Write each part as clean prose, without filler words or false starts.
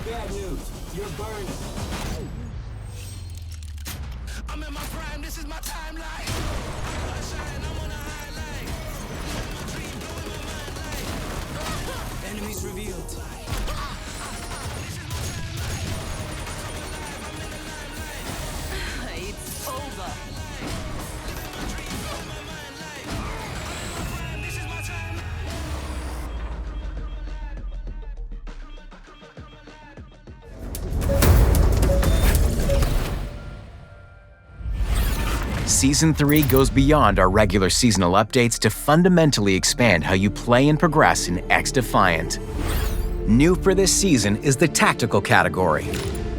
Bad news. You're burning. I'm in my prime, this is my timeline. I shine, I'm on a highlight. My dream blowing my mind like enemies revealed. This is my timeline. I'm in the limelight. It's over. Living my dream, blowing my mind like I'm in my prime, this is my timeline. Season 3 goes beyond our regular seasonal updates to fundamentally expand how you play and progress in XDefiant. New for this season is the tactical category.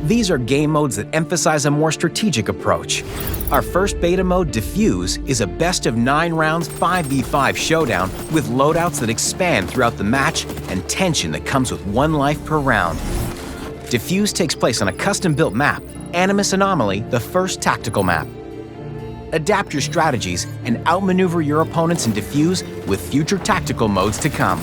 These are game modes that emphasize a more strategic approach. Our first beta mode, Diffuse, is a best of 9 rounds 5v5 showdown with loadouts that expand throughout the match and tension that comes with 1 life per round. Diffuse takes place on a custom-built map, Animus Anomaly, the first tactical map. Adapt your strategies and outmaneuver your opponents in Diffuse with future tactical modes to come.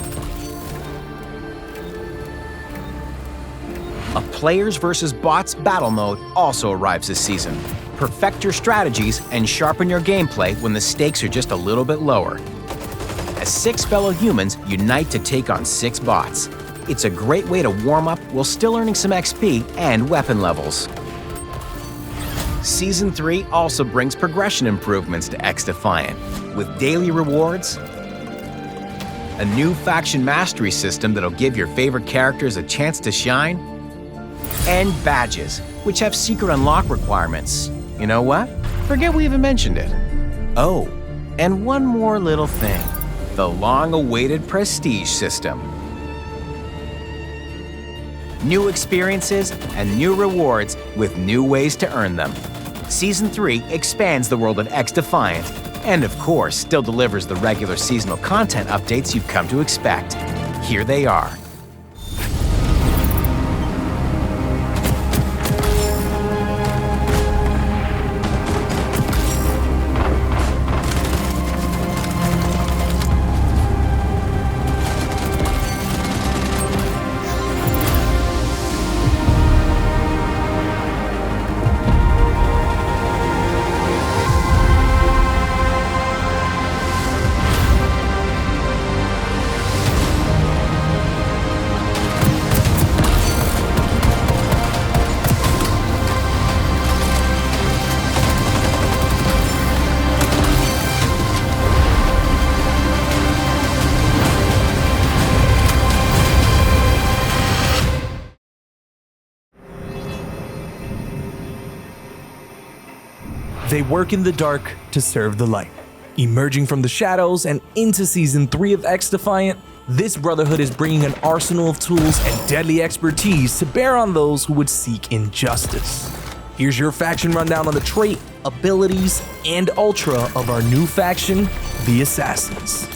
A Players vs. Bots battle mode also arrives this season. Perfect your strategies and sharpen your gameplay when the stakes are just a little bit lower. As 6 fellow humans unite to take on 6 bots. It's a great way to warm up while still earning some XP and weapon levels. Season 3 also brings progression improvements to XDefiant, with daily rewards, a new faction mastery system that'll give your favorite characters a chance to shine, and badges, which have secret unlock requirements. You know what? Forget we even mentioned it. Oh, and one more little thing, the long-awaited prestige system. New experiences and new rewards with new ways to earn them. Season 3 expands the world of XDefiant, and of course still delivers the regular seasonal content updates you've come to expect. Here they are. They work in the dark to serve the light. Emerging from the shadows and into Season 3 of XDefiant, this brotherhood is bringing an arsenal of tools and deadly expertise to bear on those who would seek injustice. Here's your faction rundown on the trait, abilities, and ultra of our new faction, the Assassins.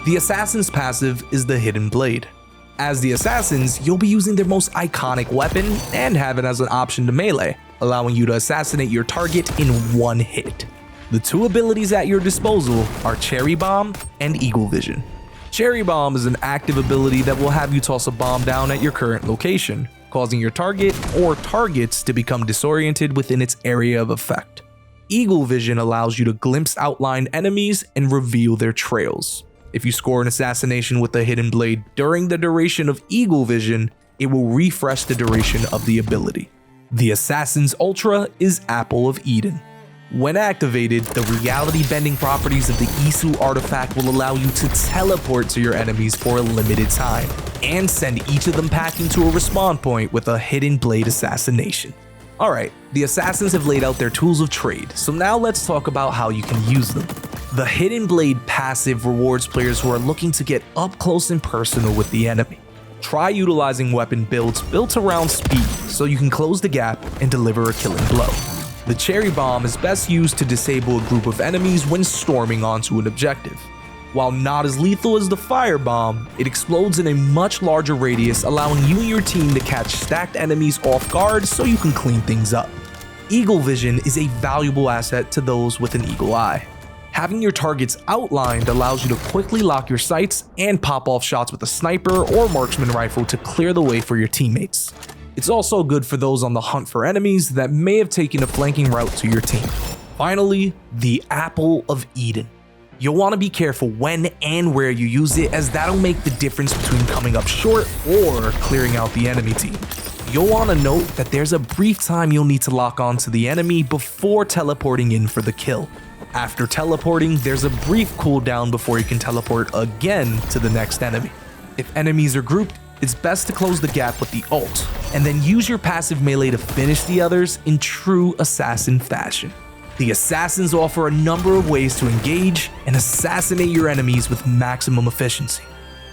The Assassin's passive is the Hidden Blade. As the Assassins, you'll be using their most iconic weapon and have it as an option to melee, allowing you to assassinate your target in 1 hit. The 2 abilities at your disposal are Cherry Bomb and Eagle Vision. Cherry Bomb is an active ability that will have you toss a bomb down at your current location, causing your target or targets to become disoriented within its area of effect. Eagle Vision allows you to glimpse outlined enemies and reveal their trails. If you score an assassination with a Hidden Blade during the duration of Eagle Vision, it will refresh the duration of the ability. The Assassin's Ultra is Apple of Eden. When activated, the reality-bending properties of the Isu artifact will allow you to teleport to your enemies for a limited time, and send each of them packing to a respawn point with a Hidden Blade assassination. Alright, the Assassins have laid out their tools of trade, so now let's talk about how you can use them. The Hidden Blade passive rewards players who are looking to get up close and personal with the enemy. Try utilizing weapon builds built around speed so you can close the gap and deliver a killing blow. The Cherry Bomb is best used to disable a group of enemies when storming onto an objective. While not as lethal as the Fire Bomb, it explodes in a much larger radius, allowing you and your team to catch stacked enemies off guard so you can clean things up. Eagle Vision is a valuable asset to those with an eagle eye. Having your targets outlined allows you to quickly lock your sights and pop off shots with a sniper or marksman rifle to clear the way for your teammates. It's also good for those on the hunt for enemies that may have taken a flanking route to your team. Finally, the Apple of Eden. You'll want to be careful when and where you use it, as that'll make the difference between coming up short or clearing out the enemy team. You'll want to note that there's a brief time you'll need to lock onto the enemy before teleporting in for the kill. After teleporting, there's a brief cooldown before you can teleport again to the next enemy. If enemies are grouped, it's best to close the gap with the ult, and then use your passive melee to finish the others in true assassin fashion. The assassins offer a number of ways to engage and assassinate your enemies with maximum efficiency.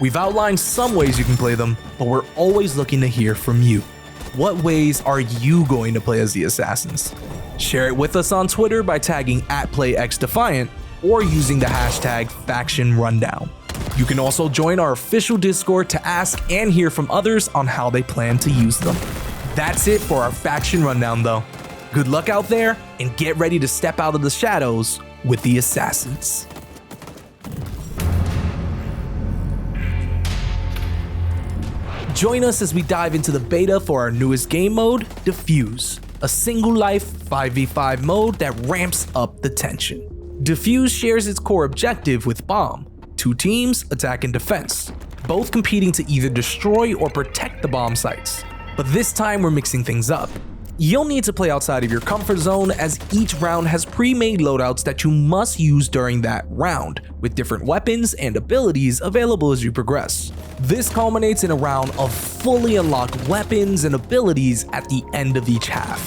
We've outlined some ways you can play them, but we're always looking to hear from you. What ways are you going to play as the assassins? Share it with us on Twitter by tagging @PlayXDefiant or using the hashtag #FactionRundown. You can also join our official Discord to ask and hear from others on how they plan to use them. That's it for our Faction Rundown though. Good luck out there, and get ready to step out of the shadows with the assassins. Join us as we dive into the beta for our newest game mode, Diffuse, a single life 5v5 mode that ramps up the tension. Diffuse shares its core objective with Bomb, two teams, attack and defense, both competing to either destroy or protect the bomb sites. But this time we're mixing things up. You'll need to play outside of your comfort zone, as each round has pre-made loadouts that you must use during that round, with different weapons and abilities available as you progress. This culminates in a round of fully unlocked weapons and abilities at the end of each half.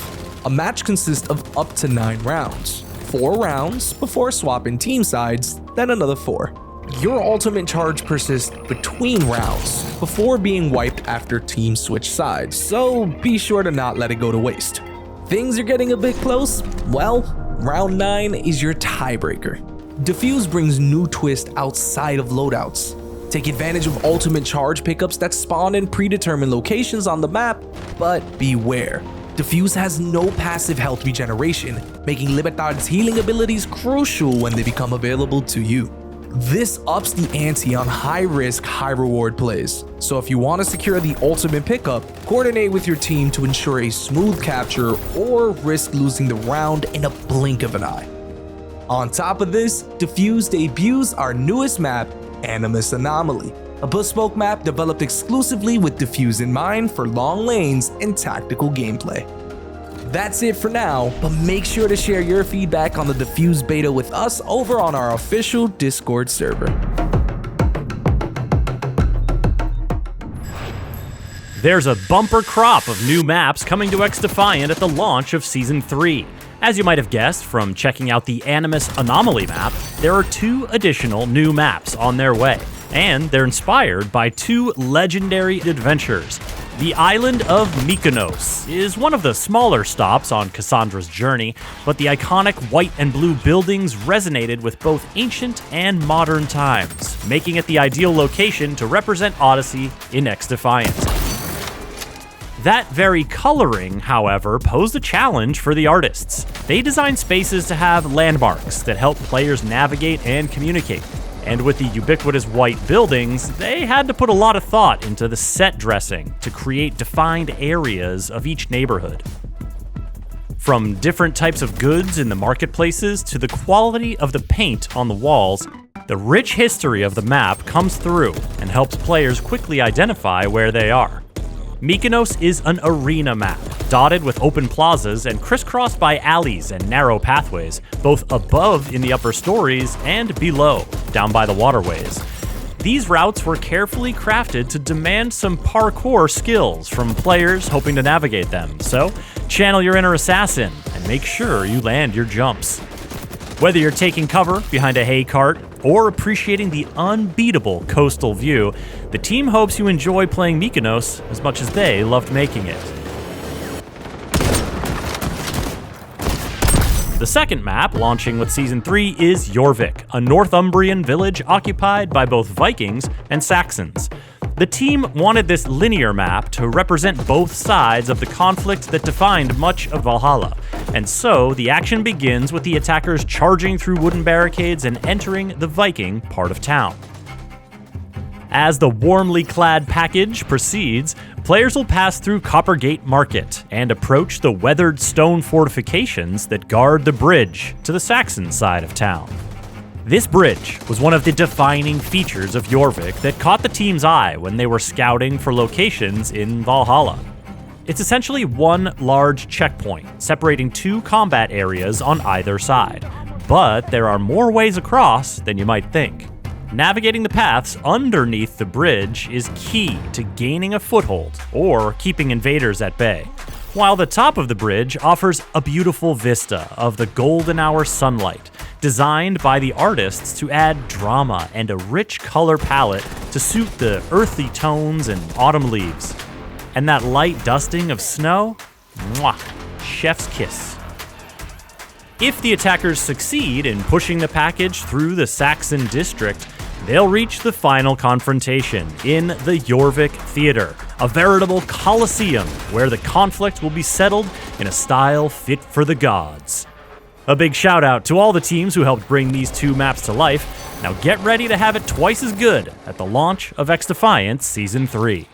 A match consists of up to 9 rounds, 4 rounds before swapping team sides, then another 4. Your ultimate charge persists between rounds before being wiped after teams switch sides, so be sure to not let it go to waste. Things are getting a bit close? Well, round 9 is your tiebreaker. Diffuse brings new twist outside of loadouts. Take advantage of ultimate charge pickups that spawn in predetermined locations on the map, but beware. Diffuse has no passive health regeneration, making Libertad's healing abilities crucial when they become available to you. This ups the ante on high-risk, high-reward plays, so if you want to secure the ultimate pickup, coordinate with your team to ensure a smooth capture or risk losing the round in a blink of an eye. On top of this, Diffuse debuts our newest map, Animus Anomaly, a bespoke map developed exclusively with Diffuse in mind for long lanes and tactical gameplay. That's it for now, but make sure to share your feedback on the Diffuse beta with us over on our official Discord server. There's a bumper crop of new maps coming to XDefiant at the launch of Season 3. As you might have guessed from checking out the Animus Anomaly map, there are 2 additional new maps on their way, and they're inspired by 2 legendary adventures. The island of Mykonos is one of the smaller stops on Cassandra's journey, but the iconic white and blue buildings resonated with both ancient and modern times, making it the ideal location to represent Odyssey in XDefiant. That very coloring, however, posed a challenge for the artists. They designed spaces to have landmarks that help players navigate and communicate. And with the ubiquitous white buildings, they had to put a lot of thought into the set dressing to create defined areas of each neighborhood. From different types of goods in the marketplaces to the quality of the paint on the walls, the rich history of the map comes through and helps players quickly identify where they are. Mykonos is an arena map, dotted with open plazas and crisscrossed by alleys and narrow pathways, both above in the upper stories and below, down by the waterways. These routes were carefully crafted to demand some parkour skills from players hoping to navigate them, so channel your inner assassin and make sure you land your jumps. Whether you're taking cover behind a hay cart or appreciating the unbeatable coastal view, the team hopes you enjoy playing Mykonos as much as they loved making it. The second map, launching with Season 3, is Jorvik, a Northumbrian village occupied by both Vikings and Saxons. The team wanted this linear map to represent both sides of the conflict that defined much of Valhalla, and so the action begins with the attackers charging through wooden barricades and entering the Viking part of town. As the warmly clad package proceeds, players will pass through Coppergate Market and approach the weathered stone fortifications that guard the bridge to the Saxon side of town. This bridge was one of the defining features of Jorvik that caught the team's eye when they were scouting for locations in Valhalla. It's essentially one large checkpoint, separating two combat areas on either side, but there are more ways across than you might think. Navigating the paths underneath the bridge is key to gaining a foothold or keeping invaders at bay, while the top of the bridge offers a beautiful vista of the golden hour sunlight, designed by the artists to add drama and a rich color palette to suit the earthy tones and autumn leaves. And that light dusting of snow? Mwah! Chef's kiss. If the attackers succeed in pushing the package through the Saxon district, they'll reach the final confrontation in the Jorvik Theater, a veritable coliseum where the conflict will be settled in a style fit for the gods. A big shout out to all the teams who helped bring these two maps to life. Now get ready to have it twice as good at the launch of XDefiant Season 3.